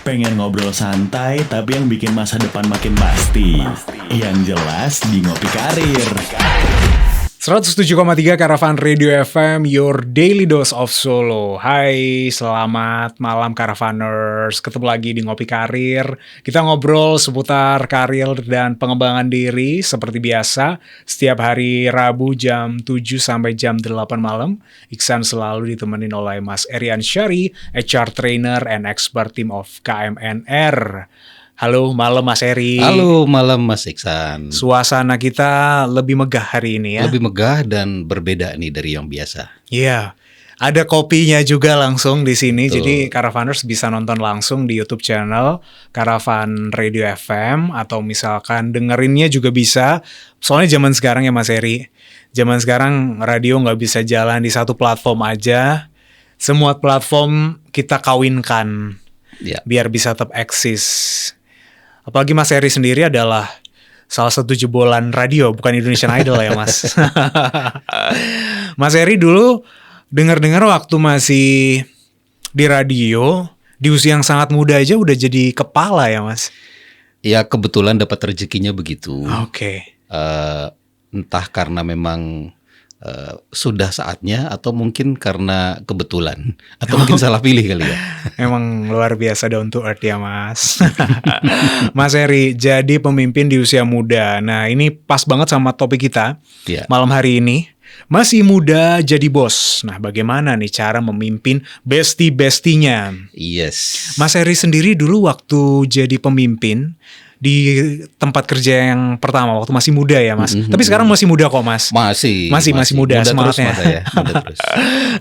Pengen ngobrol santai tapi yang bikin masa depan makin pasti. Yang jelas di Ngopi Karir. 107,3 Caravan Radio FM, your daily dose of Solo. Hai, selamat malam Caravaners. Ketemu lagi di Ngopi Karir. Kita ngobrol seputar karir dan pengembangan diri seperti biasa. Setiap hari Rabu jam 7 sampai jam 8 malam. Iksan selalu ditemenin oleh Mas Eri Ansyari, HR Trainer and Expert Team of KMNR. Halo malam Mas Eri. Halo malam Mas Iksan. Suasana kita lebih megah hari ini ya. Lebih megah dan berbeda nih dari yang biasa. Iya, ada kopinya juga langsung di sini. Betul. Jadi Caravaners bisa nonton langsung di YouTube channel Caravan Radio FM atau misalkan dengerinnya juga bisa. Soalnya zaman sekarang ya Mas Eri, zaman sekarang radio nggak bisa jalan di satu platform aja. Semua platform kita kawinkan Ya. biar bisa tetap eksis. Apalagi Mas Eri sendiri adalah salah satu jebolan radio, bukan Indonesian Idol ya Mas. Mas Eri dulu dengar-dengar waktu masih di radio, di usia yang sangat muda aja udah jadi kepala ya Mas? Ya kebetulan dapat rezekinya begitu. Oke. Entah karena memang sudah saatnya atau mungkin karena kebetulan atau mungkin salah pilih kali ya. Emang luar biasa down to earth ya Mas. Mas Eri jadi pemimpin di usia muda. Nah ini pas banget sama topik kita Ya. malam hari ini. Masih muda jadi bos. Nah bagaimana nih cara memimpin bestie-bestinya? Yes. Mas Eri sendiri dulu waktu jadi pemimpin di tempat kerja yang pertama waktu masih muda ya Mas. Tapi sekarang masih muda kok Mas. Masih muda terus semangatnya. masa ya, muda terus.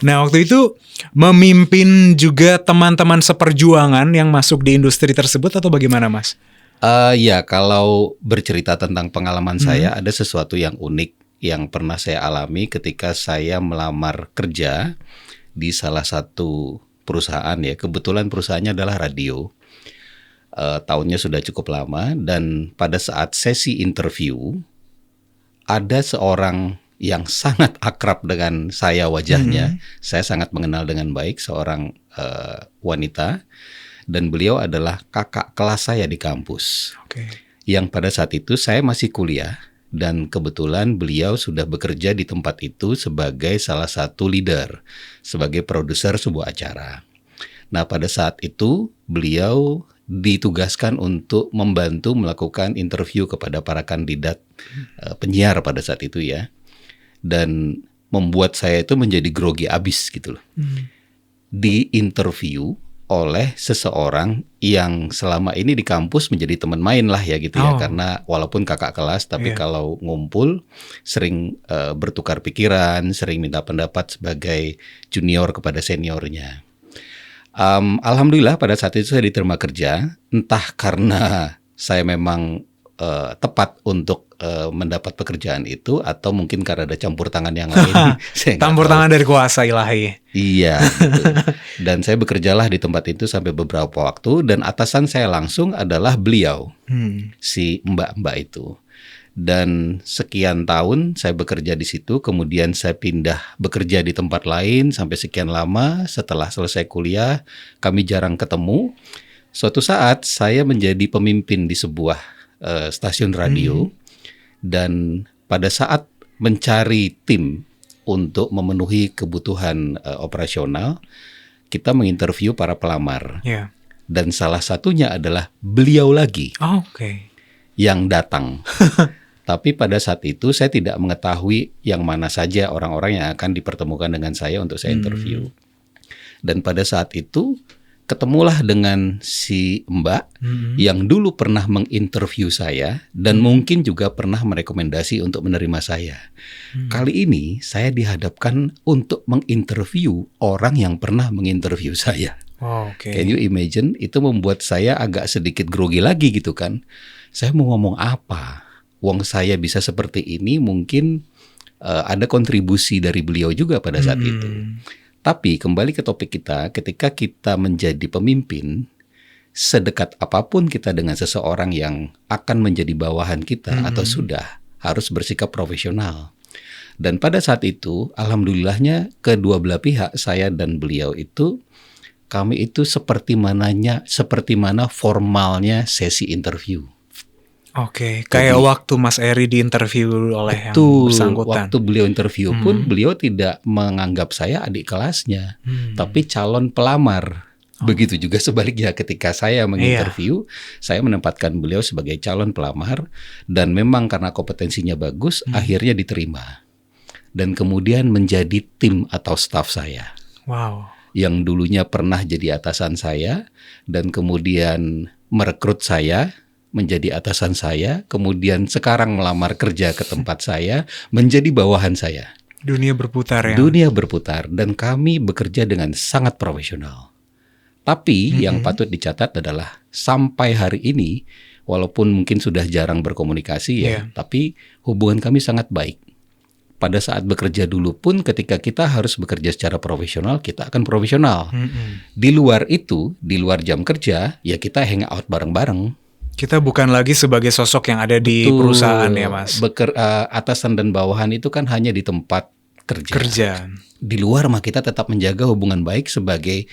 Nah waktu itu memimpin juga teman-teman seperjuangan yang masuk di industri tersebut atau bagaimana Mas? Ya kalau bercerita tentang pengalaman saya, ada sesuatu yang unik yang pernah saya alami ketika saya melamar kerja di salah satu perusahaan ya. Kebetulan perusahaannya adalah radio. Tahunnya sudah cukup lama dan pada saat sesi interview ada seorang yang sangat akrab dengan saya wajahnya. Saya sangat mengenal dengan baik seorang wanita dan beliau adalah kakak kelas saya di kampus. Oke. Yang pada saat itu saya masih kuliah dan kebetulan beliau sudah bekerja di tempat itu sebagai salah satu leader, sebagai produser sebuah acara. Nah pada saat itu beliau ditugaskan untuk membantu melakukan interview kepada para kandidat penyiar pada saat itu ya. Dan membuat saya itu menjadi grogi abis gitu loh. Di interview oleh seseorang yang selama ini di kampus menjadi teman main lah ya gitu ya. Karena walaupun kakak kelas tapi kalau ngumpul sering bertukar pikiran, sering minta pendapat sebagai junior kepada seniornya. Alhamdulillah pada saat itu saya diterima kerja, entah karena saya memang tepat untuk mendapat pekerjaan itu atau mungkin karena ada campur tangan yang lain. Campur tangan dari kuasa ilahi. Iya. Gitu. Dan saya bekerjalah di tempat itu sampai beberapa waktu dan atasan saya langsung adalah beliau, si mbak-mbak itu. Dan sekian tahun saya bekerja di situ, kemudian saya pindah bekerja di tempat lain sampai sekian lama. Setelah selesai kuliah, kami jarang ketemu. Suatu saat saya menjadi pemimpin di sebuah stasiun radio. Dan pada saat mencari tim untuk memenuhi kebutuhan operasional, kita menginterview para pelamar. Yeah. Dan salah satunya adalah beliau lagi yang datang. Tapi pada saat itu saya tidak mengetahui yang mana saja orang-orang yang akan dipertemukan dengan saya untuk saya interview. Dan pada saat itu ketemulah dengan si Mbak yang dulu pernah menginterview saya dan mungkin juga pernah merekomendasi untuk menerima saya. Kali ini saya dihadapkan untuk menginterview orang yang pernah menginterview saya. Can you imagine? Itu membuat saya agak sedikit grogi lagi gitu kan. Saya mau ngomong apa? Wong saya bisa seperti ini, mungkin ada kontribusi dari beliau juga pada saat itu. Tapi kembali ke topik kita, ketika kita menjadi pemimpin, sedekat apapun kita dengan seseorang yang akan menjadi bawahan kita atau sudah, harus bersikap profesional. Dan pada saat itu, alhamdulillahnya kedua belah pihak, saya dan beliau itu kami itu seperti mana formalnya sesi interview. Oke, kayak waktu Mas Eri diinterview oleh yang bersangkutan. Waktu beliau interview pun beliau tidak menganggap saya adik kelasnya, tapi calon pelamar. Begitu juga sebaliknya ketika saya menginterview, saya menempatkan beliau sebagai calon pelamar dan memang karena kompetensinya bagus, akhirnya diterima. Dan kemudian menjadi tim atau staf saya. Wow. Yang dulunya pernah jadi atasan saya dan kemudian merekrut saya menjadi atasan saya, kemudian sekarang melamar kerja ke tempat saya, menjadi bawahan saya. Dunia berputar ya. Dunia berputar dan kami bekerja dengan sangat profesional. Tapi yang patut dicatat adalah sampai hari ini, walaupun mungkin sudah jarang berkomunikasi ya, tapi hubungan kami sangat baik. Pada saat bekerja dulu pun ketika kita harus bekerja secara profesional, kita akan profesional. Di luar itu, di luar jam kerja, ya kita hang out bareng-bareng. Kita bukan lagi sebagai sosok yang ada di perusahaan ya Mas. Atasan dan bawahan itu kan hanya di tempat kerja. Di luar mah kita tetap menjaga hubungan baik sebagai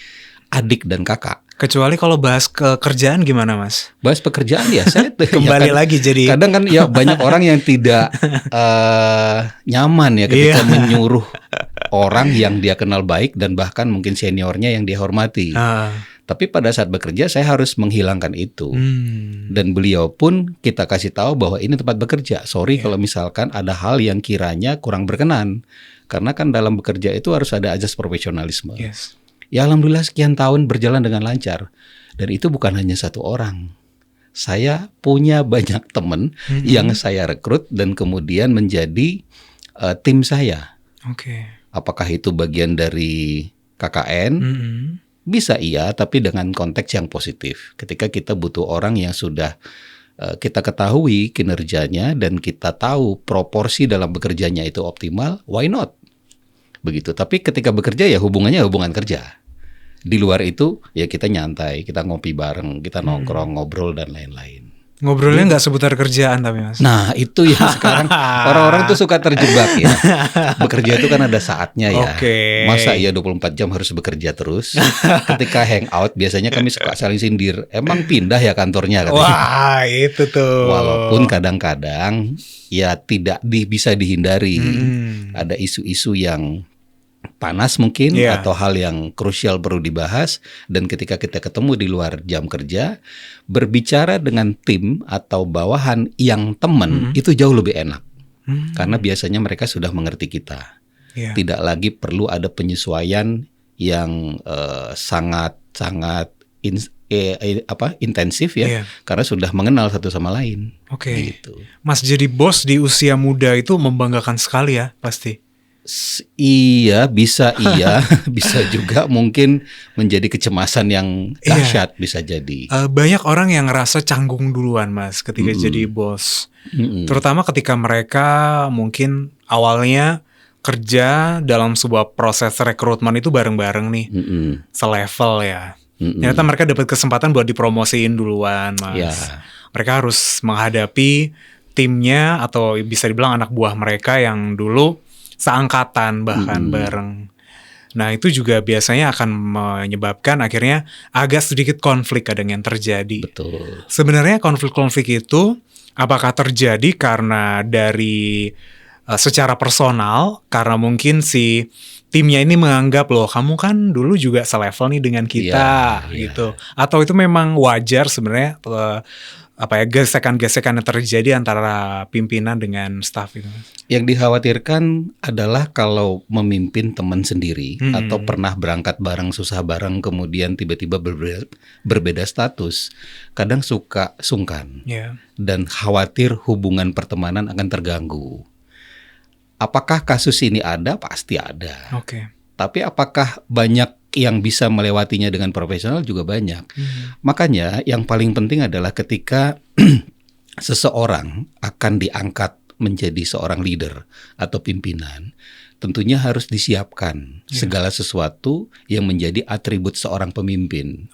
adik dan kakak. Kecuali kalau bahas kerjaan gimana Mas? Bahas pekerjaan ya saya kembali lagi jadi. Kadang kan ya banyak orang yang tidak nyaman ya ketika menyuruh orang yang dia kenal baik dan bahkan mungkin seniornya yang dia hormati. Tapi pada saat bekerja saya harus menghilangkan itu. Dan beliau pun kita kasih tahu bahwa ini tempat bekerja. Sorry kalau misalkan ada hal yang kiranya kurang berkenan. Karena kan dalam bekerja itu harus ada azas profesionalisme. Ya alhamdulillah sekian tahun berjalan dengan lancar. Dan itu bukan hanya satu orang. Saya punya banyak teman yang saya rekrut dan kemudian menjadi tim saya. Apakah itu bagian dari KKN? Bisa iya, tapi dengan konteks yang positif. Ketika kita butuh orang yang sudah kita ketahui kinerjanya dan kita tahu proporsi dalam bekerjanya itu optimal, why not? Begitu. Tapi ketika bekerja ya hubungannya hubungan kerja. Di luar itu ya kita nyantai, kita ngopi bareng, kita nongkrong, ngobrol dan lain-lain. Ngobrolnya nggak seputar kerjaan tapi Mas. Nah itu yang sekarang orang-orang tuh suka terjebak ya. Bekerja itu kan ada saatnya ya. Masa ya 24 jam harus bekerja terus. Ketika hangout biasanya kami suka saling sindir. Emang pindah ya kantornya katanya. Wah itu tuh. Walaupun kadang-kadang ya tidak bisa dihindari. Ada isu-isu yang panas mungkin atau hal yang krusial perlu dibahas dan ketika kita ketemu di luar jam kerja berbicara dengan tim atau bawahan yang teman itu jauh lebih enak karena biasanya mereka sudah mengerti kita tidak lagi perlu ada penyesuaian yang sangat intensif ya karena sudah mengenal satu sama lain. Gitu. Mas jadi bos di usia muda itu membanggakan sekali ya pasti. Iya, bisa juga mungkin menjadi kecemasan yang dahsyat bisa jadi. Banyak orang yang ngerasa canggung duluan Mas ketika jadi bos. Terutama ketika mereka mungkin awalnya kerja dalam sebuah proses rekrutmen itu bareng-bareng nih, selevel ya. Ternyata mereka dapat kesempatan buat dipromosiin duluan Mas. Mereka harus menghadapi timnya atau bisa dibilang anak buah mereka yang dulu seangkatan bahkan bareng. Nah itu juga biasanya akan menyebabkan akhirnya agak sedikit konflik kadang yang terjadi. Betul. Sebenarnya konflik-konflik itu apakah terjadi karena dari secara personal, karena mungkin si timnya ini menganggap loh kamu kan dulu juga selevel nih dengan kita gitu. Atau itu memang wajar sebenarnya gesekan-gesekan yang terjadi antara pimpinan dengan staf itu. Yang dikhawatirkan adalah kalau memimpin teman sendiri atau pernah berangkat bareng susah bareng kemudian tiba-tiba berbeda status, kadang suka sungkan dan khawatir hubungan pertemanan akan terganggu. Apakah kasus ini ada? Pasti ada. Tapi apakah banyak yang bisa melewatinya dengan profesional? Juga banyak. Makanya yang paling penting adalah ketika seseorang akan diangkat menjadi seorang leader atau pimpinan, tentunya harus disiapkan segala sesuatu yang menjadi atribut seorang pemimpin.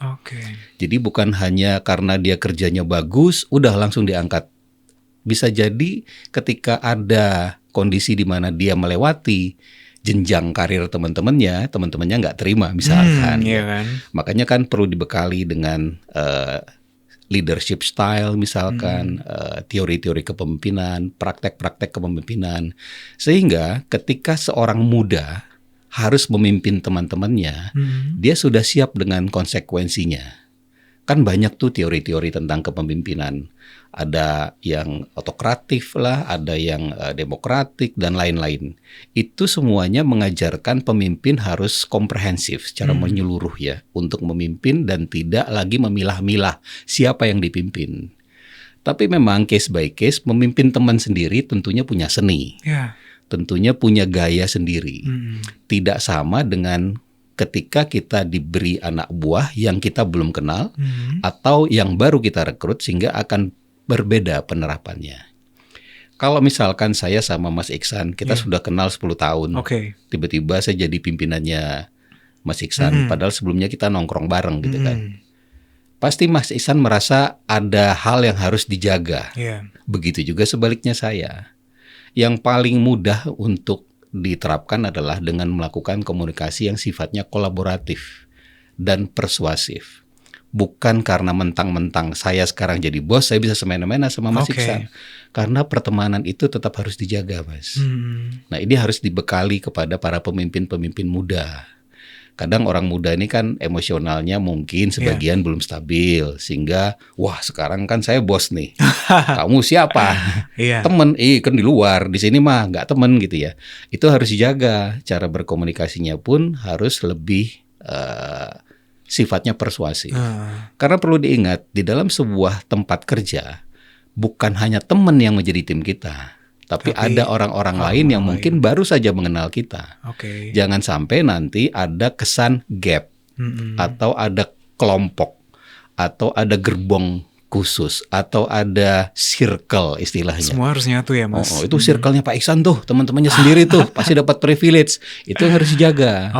Jadi bukan hanya karena dia kerjanya bagus, udah langsung diangkat. Bisa jadi ketika ada kondisi di mana dia melewati jenjang karir teman-temannya nggak terima misalkan. Iya kan? Makanya kan perlu dibekali dengan leadership style misalkan, teori-teori kepemimpinan, praktek-praktek kepemimpinan. Sehingga ketika seorang muda harus memimpin teman-temannya, dia sudah siap dengan konsekuensinya. Kan banyak tuh teori-teori tentang kepemimpinan. Ada yang otokratif lah, ada yang demokratik dan lain-lain. Itu semuanya mengajarkan pemimpin harus komprehensif secara menyeluruh ya, untuk memimpin dan tidak lagi memilah-milah siapa yang dipimpin. Tapi memang case by case, memimpin teman sendiri tentunya punya seni. Yeah. Tentunya punya gaya sendiri. Tidak sama dengan ketika kita diberi anak buah yang kita belum kenal atau yang baru kita rekrut sehingga akan berbeda penerapannya. Kalau misalkan saya sama Mas Iksan, kita sudah kenal 10 tahun. Tiba-tiba saya jadi pimpinannya Mas Iksan, padahal sebelumnya kita nongkrong bareng gitu kan. Pasti Mas Iksan merasa ada hal yang harus dijaga. Begitu juga sebaliknya saya. Yang paling mudah untuk diterapkan adalah dengan melakukan komunikasi yang sifatnya kolaboratif dan persuasif. Bukan karena mentang-mentang saya sekarang jadi bos, saya bisa semena-mena sama Mas Iksan. Karena pertemanan itu tetap harus dijaga, Mas. Nah, ini harus dibekali kepada para pemimpin-pemimpin muda. Kadang orang muda ini kan emosionalnya mungkin sebagian belum stabil. Sehingga, wah sekarang kan saya bos nih. Kamu siapa? Temen, kan di luar. Di sini mah nggak temen gitu ya. Itu harus dijaga. Cara berkomunikasinya pun harus lebih sifatnya persuasif. Karena perlu diingat, di dalam sebuah tempat kerja, bukan hanya teman yang menjadi tim kita. Tapi ada orang-orang lain yang mungkin baru saja mengenal kita. Jangan sampai nanti ada kesan gap, atau ada kelompok, atau ada gerbong khusus, atau ada circle istilahnya. Semua harus nyatu ya, Mas. Itu circle-nya Pak Iksan tuh, teman-temannya sendiri tuh, pasti dapat privilege. Itu yang harus dijaga.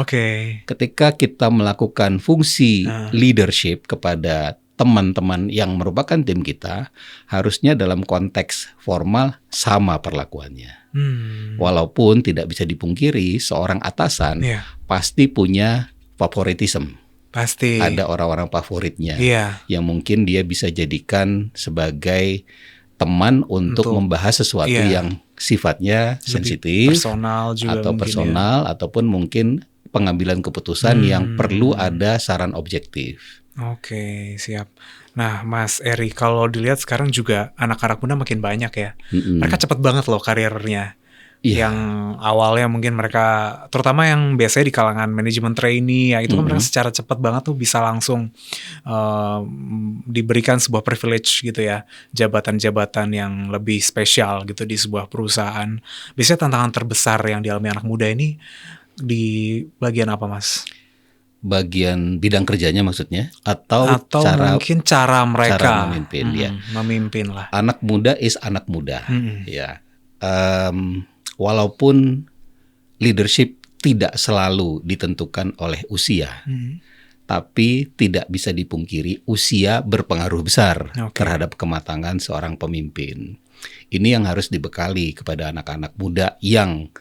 Ketika kita melakukan fungsi leadership kepada teman-teman yang merupakan tim kita, harusnya dalam konteks formal sama perlakuannya. Walaupun tidak bisa dipungkiri, seorang atasan pasti punya favoritism. Pasti. Ada orang-orang favoritnya yang mungkin dia bisa jadikan sebagai teman untuk membahas sesuatu yang sifatnya sensitif, personal juga atau personal, ataupun mungkin pengambilan keputusan yang perlu ada saran objektif. Siap. Nah, Mas Eri, kalau dilihat sekarang juga anak-anak muda makin banyak ya. Mereka cepat banget loh karirnya. Yang awalnya mungkin mereka, terutama yang biasanya di kalangan manajemen trainee ya, itu kan mereka secara cepat banget tuh bisa langsung diberikan sebuah privilege gitu ya, jabatan-jabatan yang lebih spesial gitu di sebuah perusahaan. Biasanya tantangan terbesar yang dialami anak muda ini di bagian apa, Mas? Bagian bidang kerjanya maksudnya, atau mungkin cara mereka memimpin memimpin lah. Anak muda is anak muda ya. Walaupun leadership tidak selalu ditentukan oleh usia, tapi tidak bisa dipungkiri usia berpengaruh besar terhadap kematangan seorang pemimpin. Ini yang harus dibekali kepada anak-anak muda yang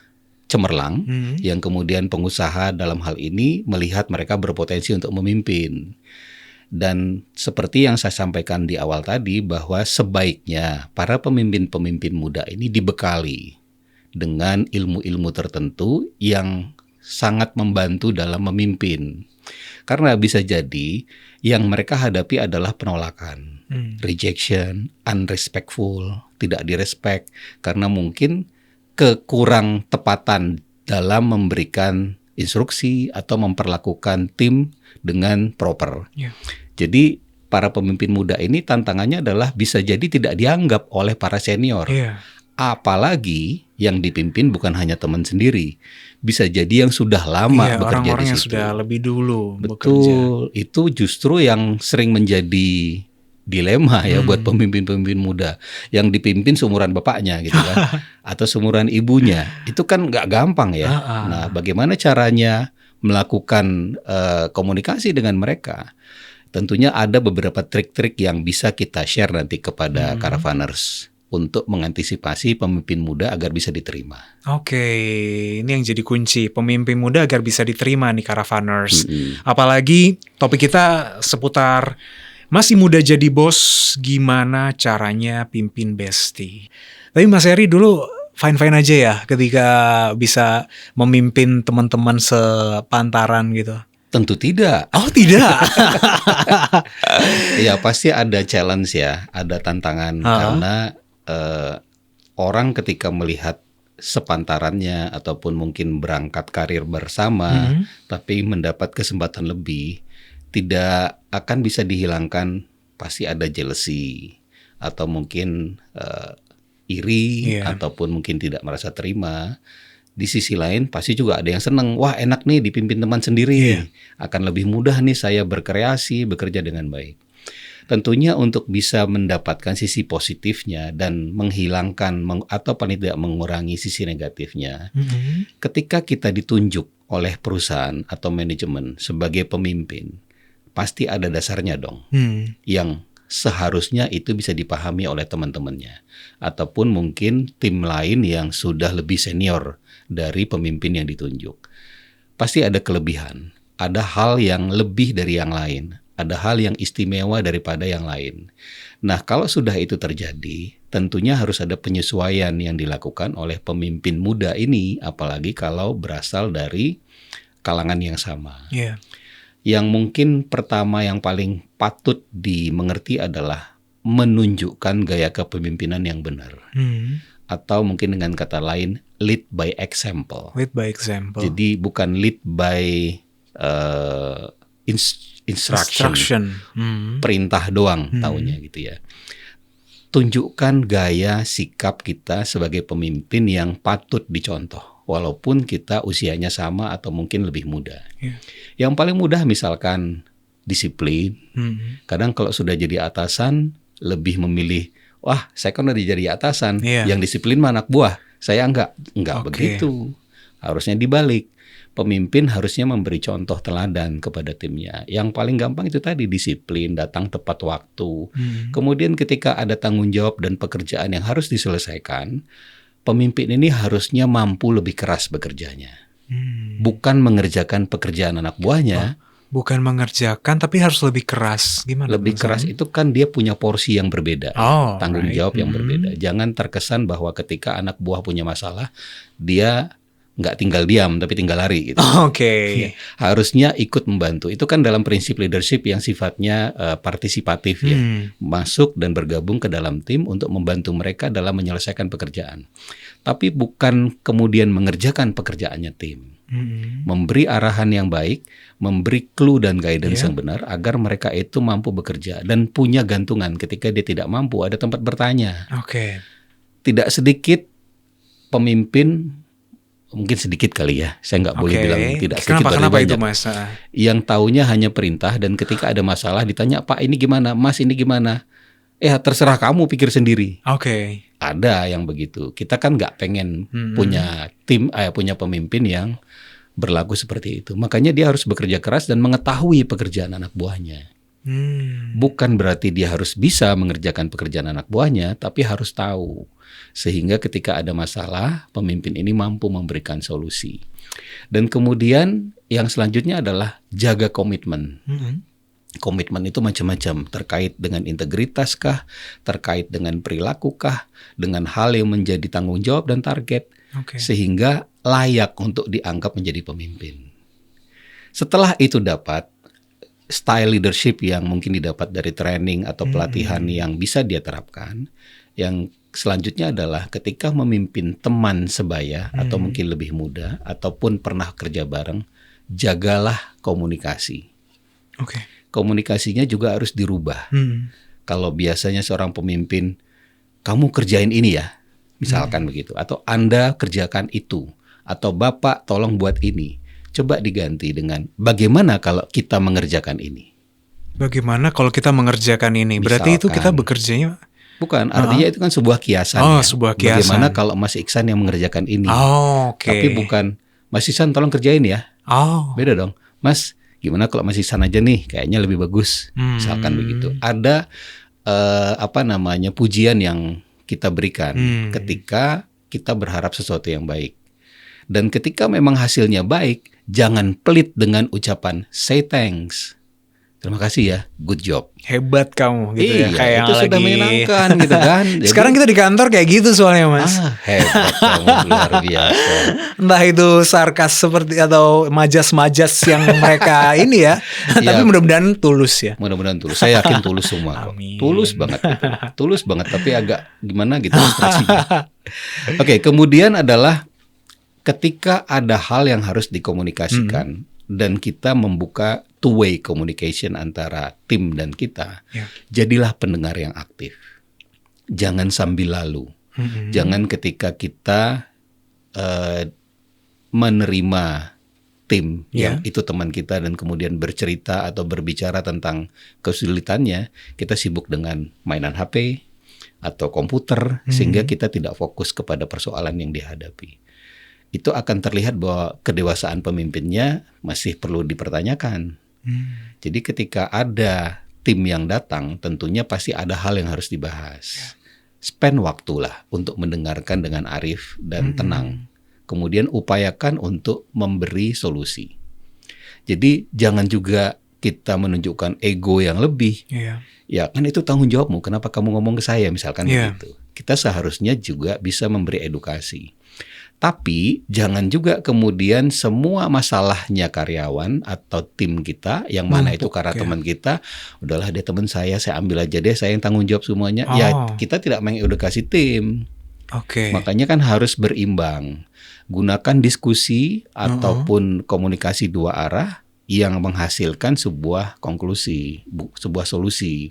cemerlang, yang kemudian pengusaha dalam hal ini melihat mereka berpotensi untuk memimpin. Dan seperti yang saya sampaikan di awal tadi, bahwa sebaiknya para pemimpin-pemimpin muda ini dibekali dengan ilmu-ilmu tertentu yang sangat membantu dalam memimpin. Karena bisa jadi yang mereka hadapi adalah penolakan, rejection, unrespectful, tidak direspek, karena mungkin kekurang tepatan dalam memberikan instruksi atau memperlakukan tim dengan proper. Jadi para pemimpin muda ini tantangannya adalah bisa jadi tidak dianggap oleh para senior. Apalagi yang dipimpin bukan hanya teman sendiri, bisa jadi yang sudah lama bekerja orang-orang di situ. Yang sudah lebih dulu bekerja. Itu justru yang sering menjadi dilema ya buat pemimpin-pemimpin muda yang dipimpin seumuran bapaknya gitu kan, atau seumuran ibunya. Itu kan nggak gampang ya. Nah, bagaimana caranya melakukan komunikasi dengan mereka? Tentunya ada beberapa trik-trik yang bisa kita share nanti kepada Caravaners. untuk mengantisipasi pemimpin muda agar bisa diterima. Oke, ini yang jadi kunci, pemimpin muda agar bisa diterima nih Caravaners. Apalagi topik kita seputar masih muda jadi bos, gimana caranya pimpin Besti. Tapi Mas Heri dulu fine-fine aja ya ketika bisa memimpin teman-teman sepantaran gitu? Tentu tidak. Oh tidak? Ya pasti ada challenge ya, ada tantangan karena orang ketika melihat sepantarannya ataupun mungkin berangkat karir bersama, tapi mendapat kesempatan lebih, tidak akan bisa dihilangkan, pasti ada jealousy atau mungkin iri ataupun mungkin tidak merasa terima. Di sisi lain pasti juga ada yang senang, wah enak nih dipimpin teman sendiri, akan lebih mudah nih saya berkreasi, bekerja dengan baik. Tentunya untuk bisa mendapatkan sisi positifnya dan menghilangkan atau paling tidak mengurangi sisi negatifnya, ketika kita ditunjuk oleh perusahaan atau manajemen sebagai pemimpin, pasti ada dasarnya dong, yang seharusnya itu bisa dipahami oleh teman-temannya ataupun mungkin tim lain yang sudah lebih senior dari pemimpin yang ditunjuk. Pasti ada kelebihan, ada hal yang lebih dari yang lain, ada hal yang istimewa daripada yang lain. Nah, kalau sudah itu terjadi, tentunya harus ada penyesuaian yang dilakukan oleh pemimpin muda ini, apalagi kalau berasal dari kalangan yang sama. Yang mungkin pertama yang paling patut dimengerti adalah menunjukkan gaya kepemimpinan yang benar. Atau mungkin dengan kata lain, lead by example. Lead by example. Jadi bukan lead by instruction. Perintah doang taunya gitu ya. Tunjukkan gaya sikap kita sebagai pemimpin yang patut dicontoh, walaupun kita usianya sama atau mungkin lebih muda. Yang paling mudah misalkan disiplin. Kadang kalau sudah jadi atasan lebih memilih, wah saya kan udah jadi atasan, yang disiplin mah anak buah, saya enggak begitu. Harusnya dibalik. Pemimpin harusnya memberi contoh teladan kepada timnya. Yang paling gampang itu tadi, disiplin, datang tepat waktu. Kemudian ketika ada tanggung jawab dan pekerjaan yang harus diselesaikan, pemimpin ini harusnya mampu lebih keras bekerjanya. Bukan mengerjakan pekerjaan anak buahnya. Bukan mengerjakan, tapi harus lebih keras. Gimana? Lebih keras itu kan dia punya porsi yang berbeda, tanggung jawab yang berbeda. Jangan terkesan bahwa ketika anak buah punya masalah, dia nggak tinggal diam tapi tinggal lari gitu. Harusnya ikut membantu. Itu kan dalam prinsip leadership yang sifatnya partisipatif ya. Masuk dan bergabung ke dalam tim untuk membantu mereka dalam menyelesaikan pekerjaan. Tapi bukan kemudian mengerjakan pekerjaannya tim. Memberi arahan yang baik, memberi clue dan guidance yang benar agar mereka itu mampu bekerja dan punya gantungan ketika dia tidak mampu, ada tempat bertanya. Tidak sedikit pemimpin, mungkin sedikit kali ya, saya nggak boleh bilang tidak sedikit, kenapa banyak. Itu Mas? Yang taunya hanya perintah dan ketika ada masalah ditanya, Pak ini gimana, Mas ini gimana? Terserah kamu, pikir sendiri. Ada yang begitu. Kita kan nggak pengen punya tim, punya pemimpin yang berlaku seperti itu. Makanya dia harus bekerja keras dan mengetahui pekerjaan anak buahnya. Bukan berarti dia harus bisa mengerjakan pekerjaan anak buahnya, tapi harus tahu. Sehingga ketika ada masalah, pemimpin ini mampu memberikan solusi. Dan kemudian yang selanjutnya adalah jaga komitmen. Komitmen itu macam-macam, terkait dengan integritas kah, terkait dengan perilaku kah, dengan hal yang menjadi tanggung jawab dan target, sehingga layak untuk dianggap menjadi pemimpin. Setelah itu dapat, style leadership yang mungkin didapat dari training atau pelatihan yang bisa dia terapkan, yang selanjutnya adalah ketika memimpin teman sebaya atau mungkin lebih muda ataupun pernah kerja bareng, jagalah komunikasi. Komunikasinya juga harus dirubah. Kalau biasanya seorang pemimpin, kamu kerjain ini ya, misalkan begitu, atau Anda kerjakan itu, atau Bapak tolong buat ini. Coba diganti dengan bagaimana kalau kita mengerjakan ini. Bagaimana kalau kita mengerjakan ini? Berarti itu kita bekerjanya. Bukan, artinya itu kan sebuah kiasan. Sebuah kiasan. Bagaimana kalau Mas Iksan yang mengerjakan ini? Tapi bukan, Mas Iksan tolong kerjain ya. Beda dong. Mas, gimana kalau Mas Iksan aja nih? Kayaknya lebih bagus. Misalkan begitu. Ada pujian yang kita berikan ketika kita berharap sesuatu yang baik. Dan ketika memang hasilnya baik, jangan pelit dengan ucapan say thanks. Terima kasih ya, good job. Hebat kamu gitu iya, ya. Kayak itu yang sudah lagi menyenangkan gitu kan. Jadi, sekarang kita di kantor kayak gitu soalnya Mas. Hebat kamu, luar biasa. Entah itu sarkas seperti atau majas-majas yang mereka ini ya. Tapi mudah-mudahan tulus ya. Mudah-mudahan tulus. Saya yakin tulus semua kok. Tulus banget gitu. Tulus banget tapi agak gimana gitu ekspresinya. Oke, kemudian adalah ketika ada hal yang harus dikomunikasikan dan kita membuka two-way communication antara tim dan kita, jadilah pendengar yang aktif. Jangan sambil lalu. Jangan ketika kita menerima tim yang itu teman kita dan kemudian bercerita atau berbicara tentang kesulitannya, kita sibuk dengan mainan HP atau komputer sehingga kita tidak fokus kepada persoalan yang dihadapi. Itu akan terlihat bahwa kedewasaan pemimpinnya masih perlu dipertanyakan. Jadi ketika ada tim yang datang, tentunya pasti ada hal yang harus dibahas. Spend waktulah untuk mendengarkan dengan arif dan tenang. Kemudian upayakan untuk memberi solusi. Jadi jangan juga kita menunjukkan ego yang lebih. Ya kan itu tanggung jawabmu, kenapa kamu ngomong ke saya misalkan begitu. Kita seharusnya juga bisa memberi edukasi. Tapi jangan juga kemudian semua masalahnya karyawan atau tim kita yang mana itu karena teman kita, udahlah dia teman saya ambil aja deh, saya yang tanggung jawab semuanya. Ya kita tidak mengedukasi tim. Makanya kan harus berimbang. Gunakan diskusi ataupun komunikasi dua arah yang menghasilkan sebuah konklusi, sebuah solusi.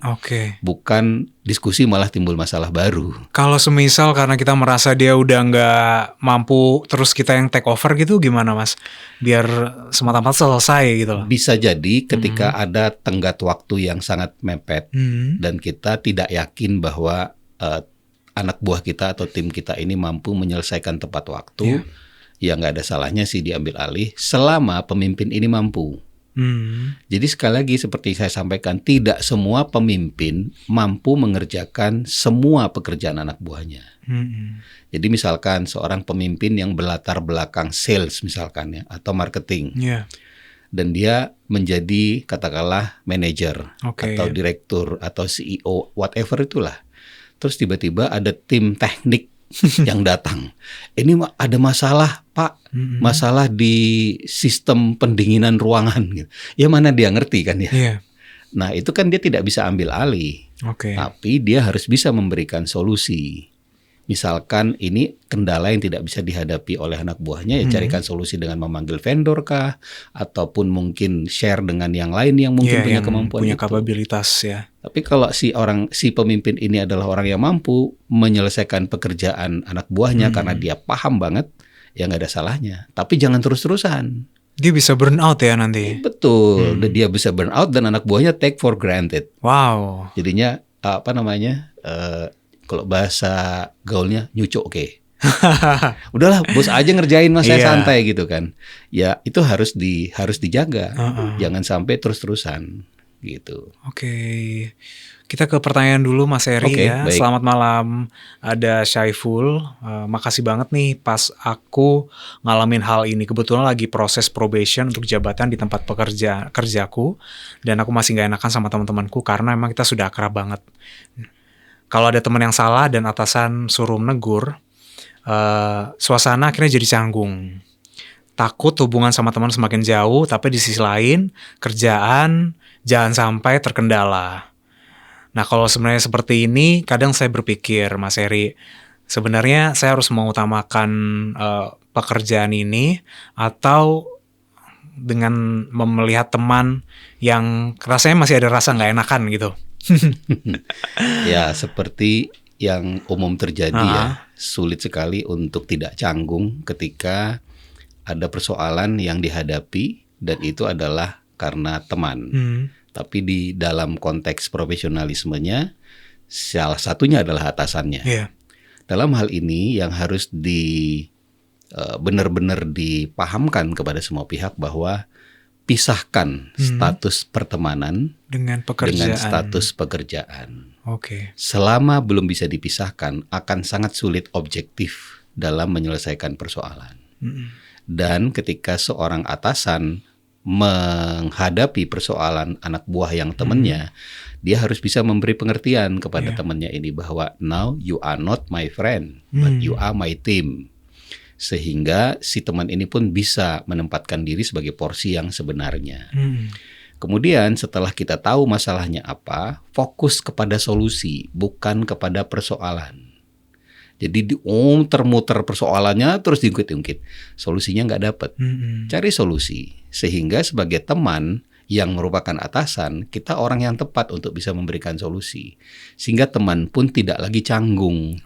Bukan diskusi malah timbul masalah baru. Kalau semisal karena kita merasa dia udah nggak mampu, terus kita yang take over gitu, gimana Mas? Biar semata-mata selesai gitu loh. Bisa jadi ketika ada tenggat waktu yang sangat mepet dan kita tidak yakin bahwa anak buah kita atau tim kita ini mampu menyelesaikan tepat waktu, ya nggak ada salahnya sih diambil alih selama pemimpin ini mampu. Jadi sekali lagi seperti saya sampaikan, tidak semua pemimpin mampu mengerjakan semua pekerjaan anak buahnya. Jadi misalkan seorang pemimpin yang berlatar belakang sales misalkan ya, atau marketing, dan dia menjadi katakanlah manajer atau direktur atau CEO whatever itulah. Terus tiba-tiba ada tim teknik yang datang. Ini ada masalah Pak, masalah di sistem pendinginan ruangan. Ya mana dia ngerti kan ya. Nah itu kan dia tidak bisa ambil alih. Tapi dia harus bisa memberikan solusi. Misalkan ini kendala yang tidak bisa dihadapi oleh anak buahnya, ya carikan solusi dengan memanggil vendor kah, ataupun mungkin share dengan yang lain yang mungkin punya kemampuan punya itu. kapabilitas ya. Tapi kalau si pemimpin ini adalah orang yang mampu menyelesaikan pekerjaan anak buahnya karena dia paham banget, ya nggak ada salahnya. Tapi jangan terus-terusan. Dia bisa burn out ya nanti. Betul, dia bisa burn out dan anak buahnya take for granted. Wow. Jadinya kalau bahasa gaulnya nyucuk udahlah bos aja ngerjain mas, saya santai gitu kan. Ya itu harus dijaga. Jangan sampai terus-terusan gitu. Kita ke pertanyaan dulu Mas Eri ya. Baik. Selamat malam. Ada Syaiful. Makasih banget nih pas aku ngalamin hal ini. Kebetulan lagi proses probation untuk jabatan di tempat kerjaku. Dan aku masih gak enakan sama teman-temanku karena memang kita sudah akrab banget. Kalau ada teman yang salah dan atasan suruh menegur, suasana akhirnya jadi canggung. Takut hubungan sama teman semakin jauh, tapi di sisi lain kerjaan jangan sampai terkendala. Nah kalau sebenarnya seperti ini, kadang saya berpikir Mas Eri, sebenarnya saya harus mengutamakan pekerjaan ini atau dengan melihat teman yang rasanya masih ada rasa nggak enakan gitu. Ya seperti yang umum terjadi ya, sulit sekali untuk tidak canggung ketika ada persoalan yang dihadapi dan itu adalah karena teman. Tapi di dalam konteks profesionalismenya salah satunya adalah atasannya. Dalam hal ini yang harus benar-benar dipahamkan kepada semua pihak bahwa pisahkan status pertemanan dengan status pekerjaan. Selama belum bisa dipisahkan, akan sangat sulit objektif dalam menyelesaikan persoalan. Dan ketika seorang atasan menghadapi persoalan anak buah yang temannya, dia harus bisa memberi pengertian kepada temannya ini bahwa now you are not my friend, but you are my team. Sehingga si teman ini pun bisa menempatkan diri sebagai porsi yang sebenarnya. Kemudian setelah kita tahu masalahnya apa, fokus kepada solusi, bukan kepada persoalan. Jadi muter-muter persoalannya terus diungkit-ungkit. Solusinya nggak dapat. Cari solusi. Sehingga sebagai teman yang merupakan atasan, kita orang yang tepat untuk bisa memberikan solusi. Sehingga teman pun tidak lagi canggung.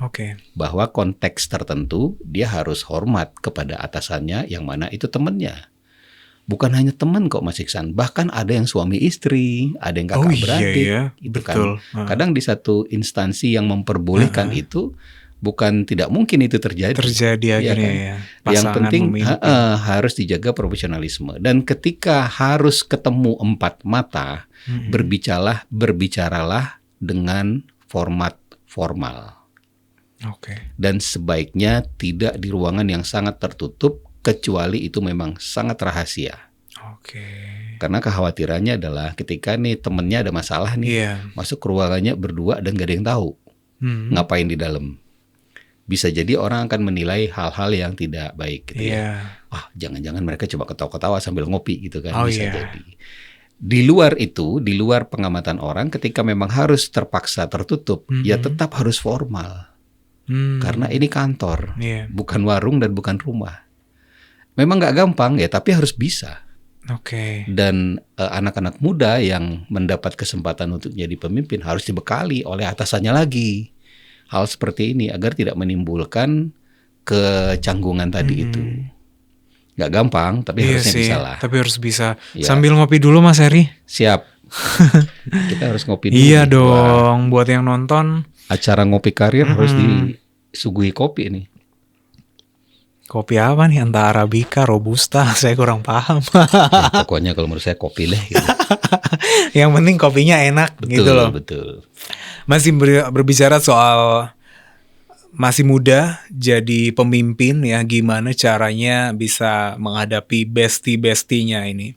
Bahwa konteks tertentu dia harus hormat kepada atasannya yang mana itu temannya. Bukan hanya teman kok Mas Iksan, bahkan ada yang suami istri, ada yang kakak beradik. Itu betul. Kan. Kadang di satu instansi yang memperbolehkan itu, bukan tidak mungkin itu terjadi. Akhirnya kan? ya. Yang penting harus dijaga profesionalisme. Dan ketika harus ketemu empat mata, berbicaralah dengan format formal. Dan sebaiknya tidak di ruangan yang sangat tertutup, kecuali itu memang sangat rahasia. Karena kekhawatirannya adalah ketika nih temennya ada masalah nih, masuk ke ruangannya berdua dan gak ada yang tahu ngapain di dalam. Bisa jadi orang akan menilai hal-hal yang tidak baik gitu ya. Jangan-jangan mereka coba ketawa-ketawa sambil ngopi gitu kan, bisa jadi. Di luar itu, di luar pengamatan orang, ketika memang harus terpaksa tertutup, ya tetap harus formal. Karena ini kantor, bukan warung dan bukan rumah. Memang nggak gampang ya, tapi harus bisa. Dan anak-anak muda yang mendapat kesempatan untuk jadi pemimpin harus dibekali oleh atasannya lagi. Hal seperti ini agar tidak menimbulkan kecanggungan tadi itu. Nggak gampang, tapi harusnya bisa lah. Tapi harus bisa. Sambil ngopi dulu Mas Heri. Siap. Kita harus ngopi dulu. Iya dong, buat yang nonton. Acara ngopi karir harus disuguhi kopi nih. Kopi apa nih? Entah Arabica, Robusta, saya kurang paham. Pokoknya kalau menurut saya kopi deh. Gitu. Yang penting kopinya enak gitu loh. Betul. Masih berbicara soal masih muda jadi pemimpin ya, gimana caranya bisa menghadapi bestie-bestinya ini.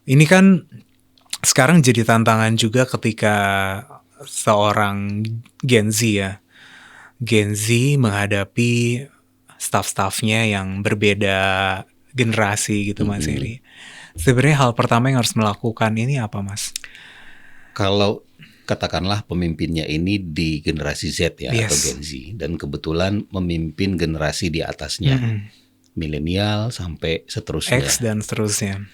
Ini kan sekarang jadi tantangan juga ketika seorang Gen Z ya. Gen Z menghadapi staff-staffnya yang berbeda generasi gitu Mas Heri. Sebenarnya hal pertama yang harus melakukan ini apa Mas? Kalau katakanlah pemimpinnya ini di generasi Z ya atau Gen Z, dan kebetulan memimpin generasi di atasnya, milenial sampai seterusnya. X dan seterusnya.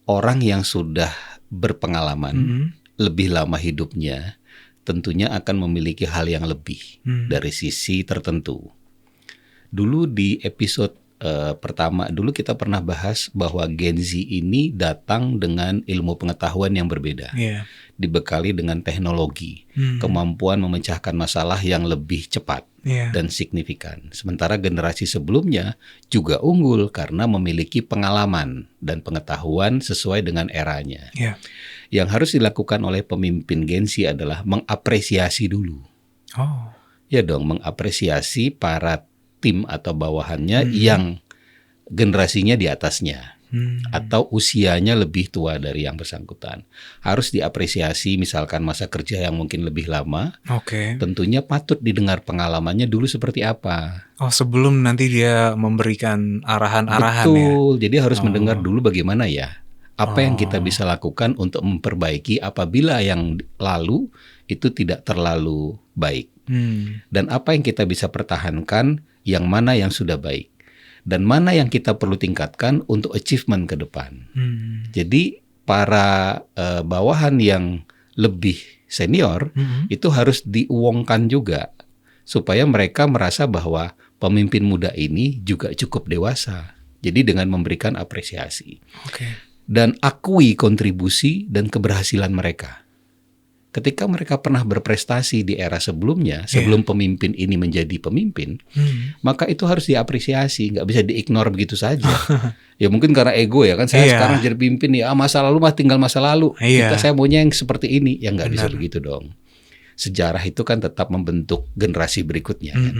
Orang yang sudah berpengalaman, lebih lama hidupnya, tentunya akan memiliki hal yang lebih dari sisi tertentu. Dulu di episode pertama, dulu kita pernah bahas bahwa Gen Z ini datang dengan ilmu pengetahuan yang berbeda. Dibekali dengan teknologi, kemampuan memecahkan masalah yang lebih cepat dan signifikan. Sementara generasi sebelumnya juga unggul karena memiliki pengalaman dan pengetahuan sesuai dengan eranya. Yang harus dilakukan oleh pemimpin Gen Z adalah mengapresiasi dulu. Ya dong, mengapresiasi para tim atau bawahannya yang generasinya di atasnya atau usianya lebih tua dari yang bersangkutan. Harus diapresiasi, misalkan masa kerja yang mungkin lebih lama. Tentunya patut didengar pengalamannya dulu seperti apa. Sebelum nanti dia memberikan arahan-arahan. Betul, jadi harus mendengar dulu bagaimana ya. Apa yang kita bisa lakukan untuk memperbaiki apabila yang lalu itu tidak terlalu baik. Dan apa yang kita bisa pertahankan, yang mana yang sudah baik. Dan mana yang kita perlu tingkatkan untuk achievement ke depan. Jadi para bawahan yang lebih senior itu harus diuangkan juga. Supaya mereka merasa bahwa pemimpin muda ini juga cukup dewasa. Jadi dengan memberikan apresiasi. Dan akui kontribusi dan keberhasilan mereka. ketika mereka pernah berprestasi di era sebelumnya, sebelum pemimpin ini menjadi pemimpin, maka itu harus diapresiasi, nggak bisa diignore begitu saja. Ya mungkin karena ego ya kan, saya sekarang jadi pemimpin ya, masa lalu mah tinggal masa lalu. Saya maunya yang seperti ini, ya nggak bisa begitu dong. Sejarah itu kan tetap membentuk generasi berikutnya kan.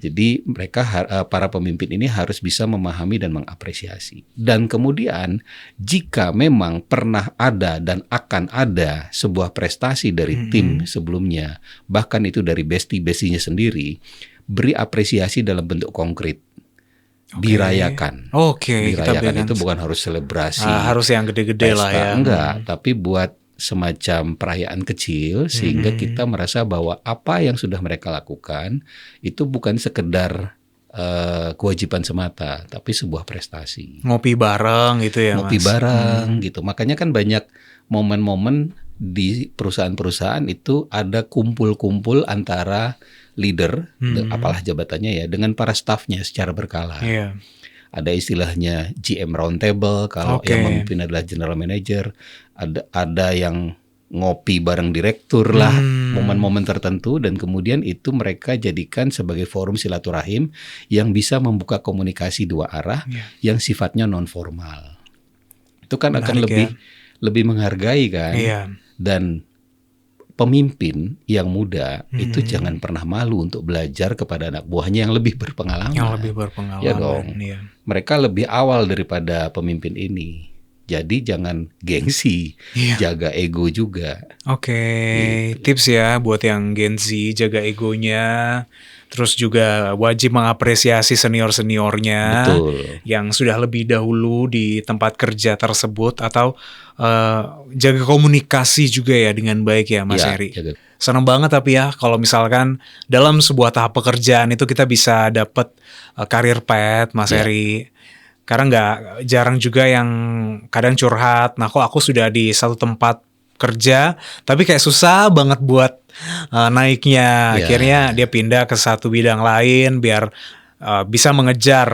Jadi mereka para pemimpin ini harus bisa memahami dan mengapresiasi. Dan kemudian jika memang pernah ada dan akan ada sebuah prestasi dari tim sebelumnya, bahkan itu dari bestie-bestinya sendiri, beri apresiasi dalam bentuk konkret. Dirayakan. Dirayakan itu bukan harus selebrasi. Harus yang gede-gede lah ya. Enggak, tapi buat semacam perayaan kecil sehingga kita merasa bahwa apa yang sudah mereka lakukan itu bukan sekedar kewajiban semata, tapi sebuah prestasi. Ngopi bareng gitu ya, Ngopi bareng gitu. Makanya kan banyak momen-momen di perusahaan-perusahaan itu ada kumpul-kumpul antara leader, apalah jabatannya ya, dengan para staffnya secara berkala. Ada istilahnya GM Roundtable, kalau yang memimpin adalah General Manager. Ada yang ngopi bareng direktur lah, momen-momen tertentu, dan kemudian itu mereka jadikan sebagai forum silaturahim yang bisa membuka komunikasi dua arah yang sifatnya non formal. Itu kan akan lebih menghargai kan. Dan pemimpin yang muda itu jangan pernah malu untuk belajar kepada anak buahnya yang lebih berpengalaman. Ya dong. Mereka lebih awal daripada pemimpin ini. Jadi jangan gengsi, jaga ego juga. Gitu. Tips ya buat yang Gen Z, jaga egonya. Terus juga wajib mengapresiasi senior-seniornya yang sudah lebih dahulu di tempat kerja tersebut, atau jaga komunikasi juga ya dengan baik ya Mas Heri. Senang banget tapi ya kalau misalkan dalam sebuah tahap pekerjaan itu kita bisa dapat career path Mas Heri. Karena nggak jarang juga yang kadang curhat, nah kok aku sudah di satu tempat kerja tapi kayak susah banget buat naiknya. Akhirnya dia pindah ke satu bidang lain biar bisa mengejar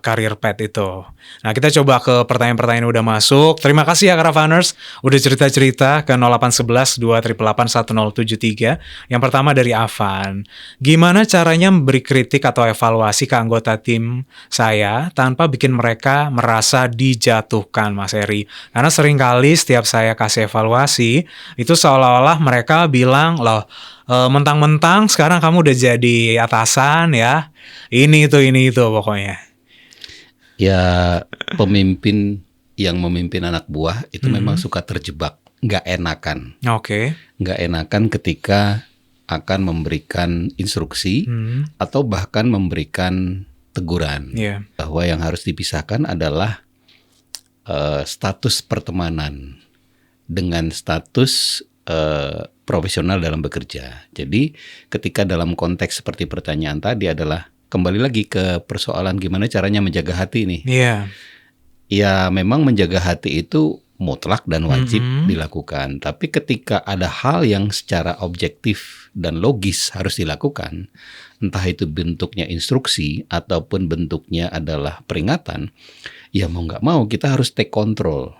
career path itu. Nah kita coba ke pertanyaan-pertanyaan yang udah masuk. Terima kasih ya Caravaners udah cerita-cerita ke 0811 288 1073. Yang pertama dari Avan. Gimana caranya memberi kritik atau evaluasi ke anggota tim saya tanpa bikin mereka merasa dijatuhkan Mas Heri? Karena seringkali setiap saya kasih evaluasi itu seolah-olah mereka bilang loh, mentang-mentang sekarang kamu udah jadi atasan ya, ini itu pokoknya. Ya pemimpin yang memimpin anak buah itu memang suka terjebak, nggak enakan. Nggak enakan ketika akan memberikan instruksi atau bahkan memberikan teguran. Bahwa yang harus dipisahkan adalah status pertemanan dengan status profesional dalam bekerja. Jadi ketika dalam konteks seperti pertanyaan tadi adalah kembali lagi ke persoalan gimana caranya menjaga hati nih. Ya memang menjaga hati itu mutlak dan wajib dilakukan. Tapi ketika ada hal yang secara objektif dan logis harus dilakukan, entah itu bentuknya instruksi ataupun bentuknya adalah peringatan, ya mau nggak mau kita harus take control.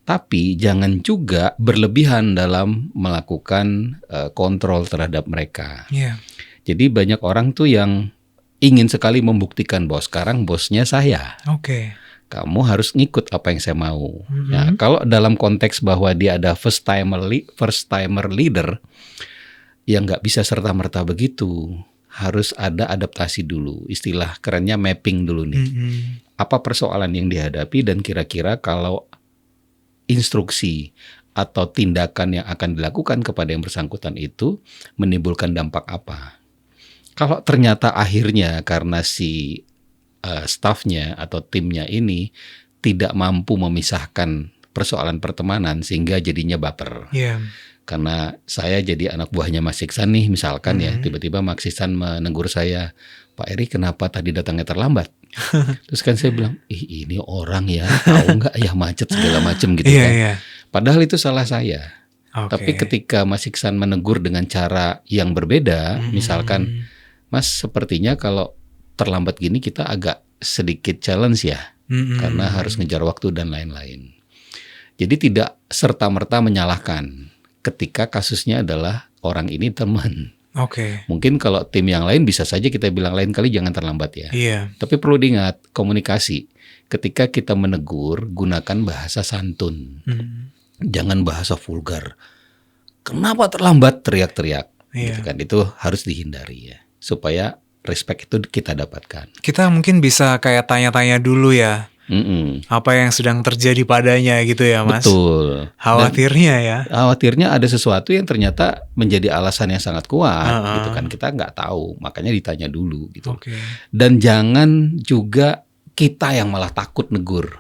Tapi jangan juga berlebihan dalam melakukan kontrol terhadap mereka. Jadi banyak orang tuh yang ingin sekali membuktikan bahwa sekarang bosnya saya. Kamu harus ngikut apa yang saya mau. Nah, kalau dalam konteks bahwa dia ada first timer leader, ya nggak bisa serta-merta begitu. Harus ada adaptasi dulu. Istilah kerennya mapping dulu nih. Apa persoalan yang dihadapi dan kira-kira kalau instruksi atau tindakan yang akan dilakukan kepada yang bersangkutan itu menimbulkan dampak apa. Kalau ternyata akhirnya karena si stafnya atau timnya ini tidak mampu memisahkan persoalan pertemanan sehingga jadinya baper. Karena saya jadi anak buahnya Mas Iksan nih misalkan ya, tiba-tiba Mas Iksan menegur saya, Pak Eri kenapa tadi datangnya terlambat? Terus kan saya bilang, ini orang ya tahu nggak ya macet segala macam gitu kan. Padahal itu salah saya. Tapi ketika Mas Iksan menegur dengan cara yang berbeda, misalkan Mas sepertinya kalau terlambat gini kita agak sedikit challenge ya, karena harus ngejar waktu dan lain-lain. Jadi tidak serta-merta menyalahkan. ketika kasusnya adalah orang ini teman. Oke. Mungkin kalau tim yang lain bisa saja kita bilang lain kali jangan terlambat ya. Iya. Tapi perlu diingat komunikasi. Ketika kita menegur, gunakan bahasa santun. Jangan bahasa vulgar. Kenapa terlambat teriak-teriak? Gitu kan. Itu harus dihindari ya. Supaya respect itu kita dapatkan. Kita mungkin bisa kayak tanya-tanya dulu ya. Apa yang sedang terjadi padanya gitu ya Mas. Betul. Khawatirnya ya. Khawatirnya ada sesuatu yang ternyata menjadi alasan yang sangat kuat gitu kan. Kita nggak tahu, makanya ditanya dulu gitu. Dan jangan juga kita yang malah takut negur.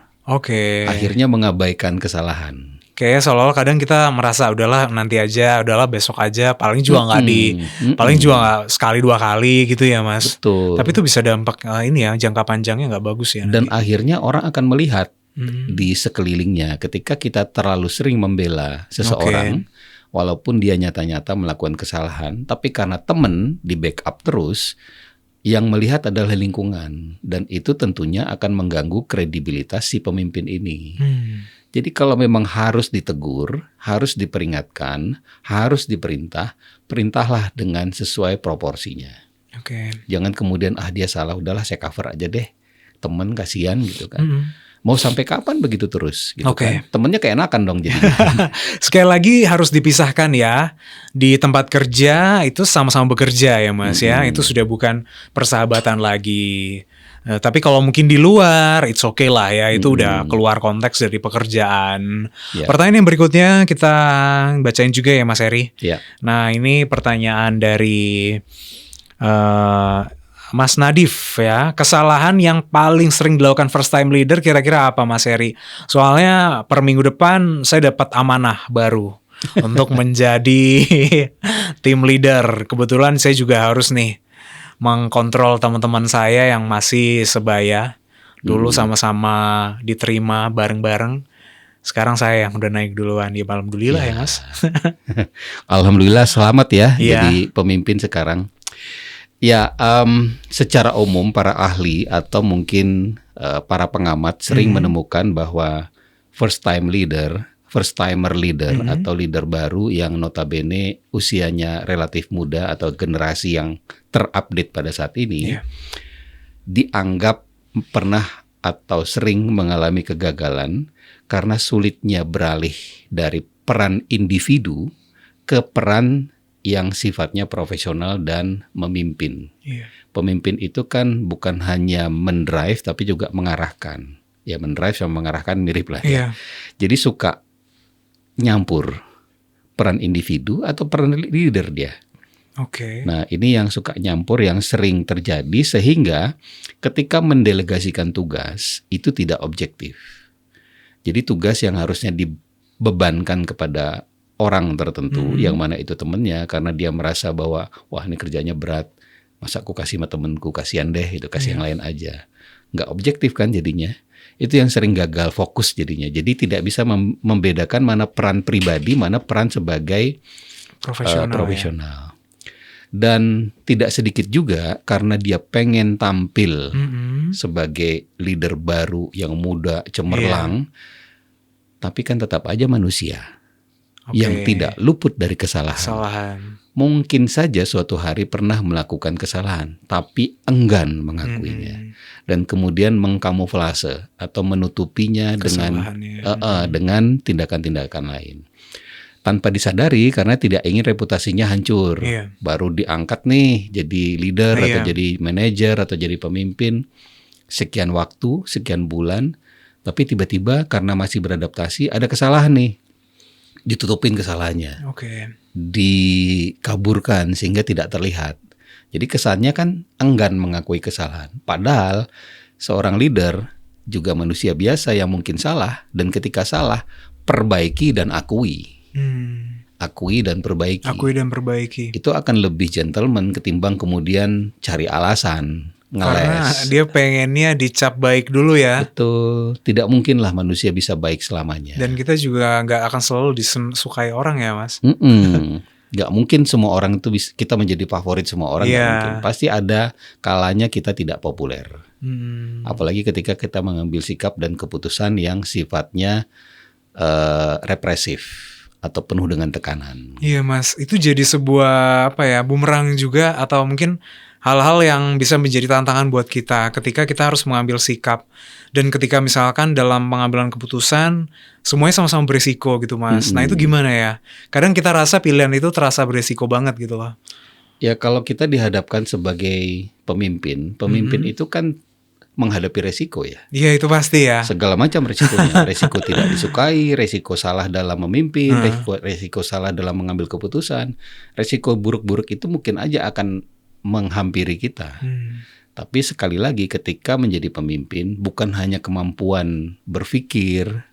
Akhirnya mengabaikan kesalahan. Kayak seolah-olah kadang kita merasa udahlah nanti aja, udahlah besok aja, paling juga nggak paling juga nggak sekali 2 kali gitu ya Mas. Betul. Tapi itu bisa dampak ini ya, jangka panjangnya nggak bagus ya. Dan nanti. Akhirnya orang akan melihat di sekelilingnya ketika kita terlalu sering membela seseorang, walaupun dia nyata-nyata melakukan kesalahan, tapi karena teman di backup terus, yang melihat adalah lingkungan, dan itu tentunya akan mengganggu kredibilitas si pemimpin ini. Jadi kalau memang harus ditegur, harus diperingatkan, harus diperintah, perintahlah dengan sesuai proporsinya. Jangan kemudian dia salah, udahlah saya cover aja deh, temen kasihan gitu kan. Mau sampai kapan begitu terus gitu kan. Temennya keenakan dong jadi. Sekali lagi harus dipisahkan ya. Di tempat kerja itu sama-sama bekerja ya Mas ya. Itu sudah bukan persahabatan lagi. Tapi kalau mungkin di luar, it's okay lah ya. Itu udah keluar konteks dari pekerjaan. Pertanyaan yang berikutnya kita bacain juga ya Mas Eri. Nah ini pertanyaan dari Mas Nadif ya. Kesalahan yang paling sering dilakukan first time leader kira-kira apa Mas Eri? Soalnya per minggu depan saya dapat amanah baru untuk menjadi tim leader. Kebetulan saya juga harus nih mengkontrol teman-teman saya yang masih sebaya. Dulu sama-sama diterima bareng-bareng. Sekarang saya yang udah naik duluan. Ya alhamdulillah ya Mas. Alhamdulillah selamat ya jadi pemimpin sekarang. Ya, secara umum para ahli atau mungkin para pengamat sering menemukan bahwa first timer leader atau leader baru yang notabene usianya relatif muda atau generasi yang terupdate pada saat ini dianggap pernah atau sering mengalami kegagalan karena sulitnya beralih dari peran individu ke peran yang sifatnya profesional dan memimpin. Pemimpin itu kan bukan hanya mendrive tapi juga mengarahkan. Ya mendrive sama mengarahkan mirip lah ya. Jadi suka nyampur peran individu atau peran leader dia. Nah ini yang suka nyampur yang sering terjadi sehingga ketika mendelegasikan tugas itu tidak objektif. Jadi tugas yang harusnya dibebankan kepada orang tertentu yang mana itu temennya karena dia merasa bahwa wah ini kerjanya berat, masa aku kasih sama temenku, kasihan deh itu kasih yang lain aja. Nggak objektif kan jadinya. Itu yang sering gagal fokus jadinya. Jadi tidak bisa membedakan mana peran pribadi, mana peran sebagai profesional. Dan tidak sedikit juga karena dia pengen tampil sebagai leader baru yang muda, cemerlang, tapi kan tetap aja manusia. Yang tidak luput dari kesalahan. Mungkin saja suatu hari pernah melakukan kesalahan, tapi enggan mengakuinya. Dan kemudian mengkamuflase atau menutupinya dengan tindakan-tindakan lain. Tanpa disadari karena tidak ingin reputasinya hancur. Baru diangkat nih jadi leader atau jadi manajer atau jadi pemimpin. Sekian waktu, sekian bulan, tapi tiba-tiba karena masih beradaptasi ada kesalahan nih. Ditutupin kesalahannya, dikaburkan sehingga tidak terlihat. Jadi kesannya kan enggan mengakui kesalahan. Padahal seorang leader juga manusia biasa yang mungkin salah dan ketika salah perbaiki dan akui. Akui dan perbaiki. Itu akan lebih gentleman ketimbang kemudian cari alasan. Ngeles. Karena dia pengennya dicap baik dulu ya. Betul. Tidak mungkin lah manusia bisa baik selamanya. Dan kita juga nggak akan selalu disukai orang ya Mas. Nggak mungkin semua orang itu kita menjadi favorit semua orang. Nggak mungkin. Pasti ada kalanya kita tidak populer. Apalagi ketika kita mengambil sikap dan keputusan yang sifatnya represif atau penuh dengan tekanan. Iya Mas, itu jadi sebuah bumerang juga, atau mungkin hal-hal yang bisa menjadi tantangan buat kita ketika kita harus mengambil sikap. Dan ketika misalkan dalam pengambilan keputusan semuanya sama-sama beresiko gitu Mas. Nah itu gimana ya? Kadang kita rasa pilihan itu terasa beresiko banget gitu loh. Ya kalau kita dihadapkan sebagai pemimpin itu kan menghadapi resiko ya. Iya itu pasti ya. Segala macam resikonya. Resiko tidak disukai, resiko salah dalam memimpin, resiko salah dalam mengambil keputusan. Resiko buruk-buruk itu mungkin aja akan menghampiri kita. Tapi sekali lagi ketika menjadi pemimpin bukan hanya kemampuan berpikir,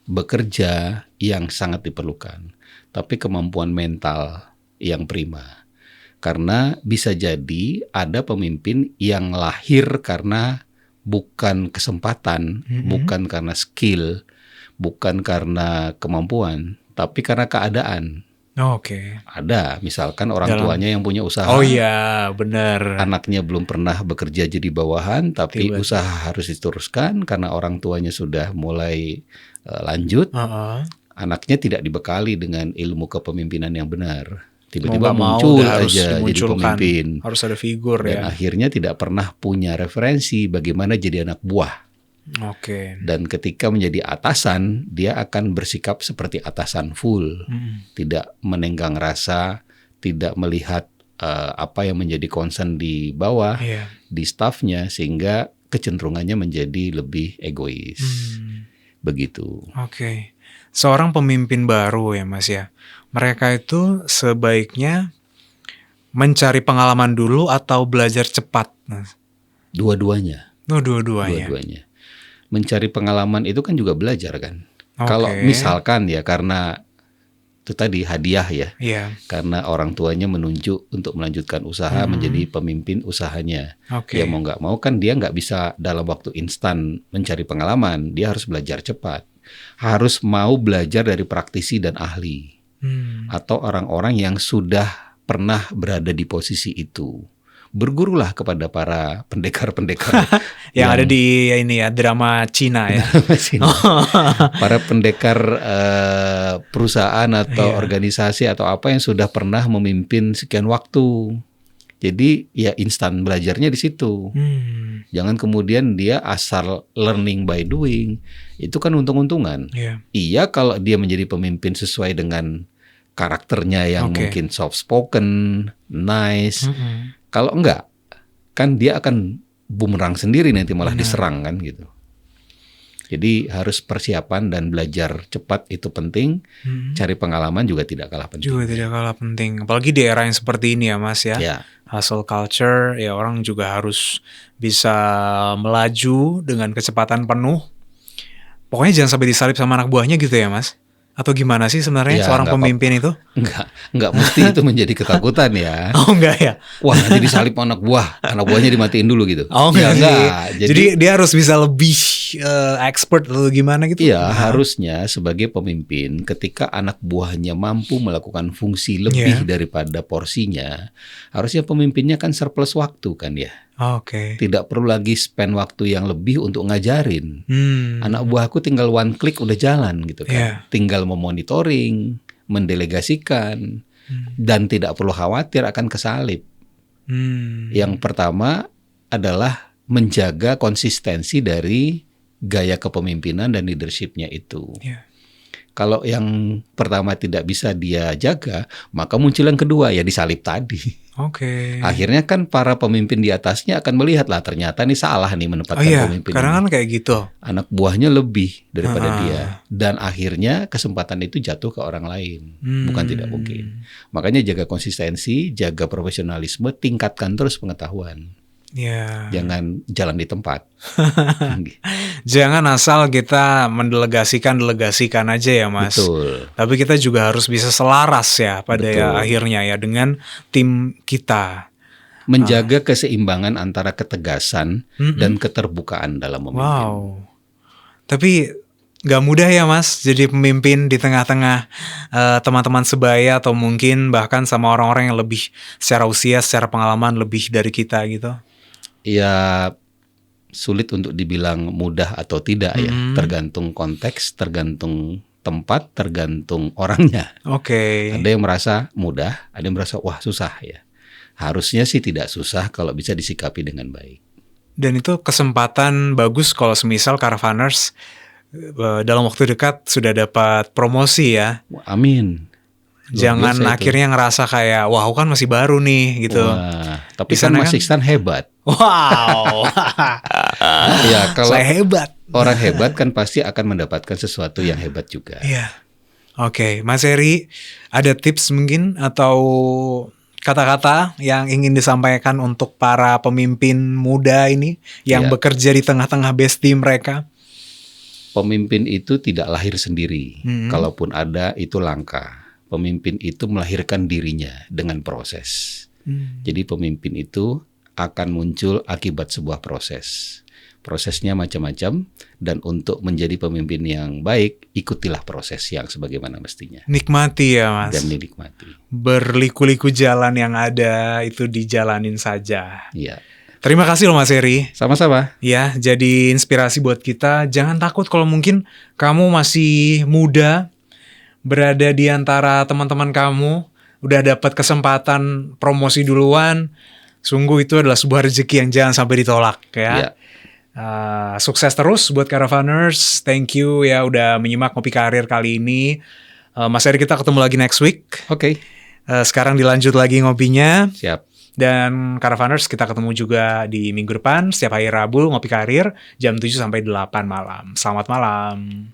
bekerja yang sangat diperlukan, tapi kemampuan mental yang prima. Karena bisa jadi ada pemimpin yang lahir karena bukan kesempatan, bukan karena skill, bukan karena kemampuan, tapi karena keadaan. Oke. Ada, misalkan orang tuanya yang punya usaha. Oh iya, benar. Anaknya belum pernah bekerja jadi bawahan, tapi usaha harus diteruskan karena orang tuanya sudah mulai lanjut. Anaknya tidak dibekali dengan ilmu kepemimpinan yang benar. Tiba-tiba muncul aja jadi pemimpin. Harus ada figur dan akhirnya tidak pernah punya referensi bagaimana jadi anak buah. Oke. Dan ketika menjadi atasan, dia akan bersikap seperti atasan full. Tidak menenggang rasa, tidak melihat apa yang menjadi concern di bawah, di staffnya, sehingga kecenderungannya menjadi lebih egois. Begitu. Oke. Seorang pemimpin baru ya Mas ya, mereka itu sebaiknya mencari pengalaman dulu atau belajar cepat? Dua-duanya. Dua-duanya. Mencari pengalaman itu kan juga belajar kan. Kalau misalkan ya karena itu tadi hadiah ya. Karena orang tuanya menunjuk untuk melanjutkan usaha menjadi pemimpin usahanya. Ya mau nggak mau kan dia nggak bisa dalam waktu instan mencari pengalaman. Dia harus belajar cepat. Harus mau belajar dari praktisi dan ahli. Atau orang-orang yang sudah pernah berada di posisi itu. Bergurulah kepada para pendekar-pendekar yang ada di drama Cina ya. Para pendekar perusahaan atau organisasi atau apa yang sudah pernah memimpin sekian waktu. Jadi ya instan belajarnya di situ. Jangan kemudian dia asal learning by doing. Itu kan untung-untungan. Iya kalau dia menjadi pemimpin sesuai dengan karakternya yang mungkin soft spoken, nice. Kalau enggak, kan dia akan bumerang sendiri nanti malah diserang kan gitu. Jadi harus persiapan dan belajar cepat itu penting. Cari pengalaman juga tidak kalah penting. Apalagi di era yang seperti ini ya Mas ya. Hustle culture, ya orang juga harus bisa melaju dengan kecepatan penuh. Pokoknya jangan sampai disalip sama anak buahnya gitu ya Mas. Atau gimana sih sebenarnya seorang pemimpin itu? Enggak mesti itu menjadi ketakutan ya. Oh enggak ya? Wah nanti disalip anak buahnya dimatiin dulu gitu. Oh enggak. Jadi dia harus bisa lebih expert atau gimana gitu? Iya harusnya sebagai pemimpin ketika anak buahnya mampu melakukan fungsi lebih daripada porsinya, harusnya pemimpinnya kan surplus waktu kan ya. Tidak perlu lagi spend waktu yang lebih untuk ngajarin. Anak buahku tinggal one click udah jalan gitu kan. Tinggal memonitoring, mendelegasikan, dan tidak perlu khawatir akan kesalip. Yang pertama adalah menjaga konsistensi dari gaya kepemimpinan dan leadershipnya itu. Kalau yang pertama tidak bisa dia jaga, maka muncul yang kedua ya disalip tadi. Akhirnya kan para pemimpin di atasnya akan melihat lah ternyata ini salah nih menempatkan pemimpin. Karena kan kayak gitu. Anak buahnya lebih daripada dia. Dan akhirnya kesempatan itu jatuh ke orang lain. Bukan tidak mungkin. Makanya jaga konsistensi, jaga profesionalisme, tingkatkan terus pengetahuan. Jangan jalan di tempat. Jangan asal kita mendelegasikan aja ya Mas. Betul. Tapi kita juga harus bisa selaras ya pada akhirnya ya dengan tim kita. Menjaga keseimbangan antara ketegasan dan keterbukaan dalam memimpin. Tapi gak mudah ya Mas jadi pemimpin di tengah-tengah teman-teman sebaya atau mungkin bahkan sama orang-orang yang lebih secara usia, secara pengalaman lebih dari kita gitu. Ya sulit untuk dibilang mudah atau tidak ya, tergantung konteks, tergantung tempat tergantung orangnya. Oke. Ada yang merasa mudah, ada yang merasa wah susah ya. Harusnya sih tidak susah kalau bisa disikapi dengan baik. Dan itu kesempatan bagus kalau semisal Caravaners dalam waktu dekat sudah dapat promosi ya. Amin. Jangan akhirnya ngerasa kayak, wah aku kan masih baru nih gitu. Wah, tapi kan Mas Iksan hebat. Wow. Ya, kalau saya hebat. Orang hebat kan pasti akan mendapatkan sesuatu yang hebat juga. Iya. Oke, Mas Heri, ada tips mungkin atau kata-kata yang ingin disampaikan untuk para pemimpin muda ini yang bekerja di tengah-tengah bestie mereka? Pemimpin itu tidak lahir sendiri. Kalaupun ada, itu langka. Pemimpin itu melahirkan dirinya dengan proses. Jadi pemimpin itu akan muncul akibat sebuah proses. Prosesnya macam-macam, dan untuk menjadi pemimpin yang baik, ikutilah proses yang sebagaimana mestinya. Nikmati ya Mas. Dan dinikmati. Berliku-liku jalan yang ada itu dijalanin saja. Iya. Terima kasih loh Mas Heri. Sama-sama. Ya, jadi inspirasi buat kita. Jangan takut kalau mungkin kamu masih muda, berada di antara teman-teman kamu, udah dapat kesempatan promosi duluan. Sungguh itu adalah sebuah rezeki yang jangan sampai ditolak ya. Iya. Sukses terus buat Caravaners. Thank you ya udah menyimak Ngopi Karir kali ini. Mas Heri, kita ketemu lagi next week. Oke. Sekarang dilanjut lagi ngopinya. Siap. Dan Caravaners kita ketemu juga di minggu depan setiap hari Rabu Ngopi Karir jam 7 sampai 8 malam. Selamat malam.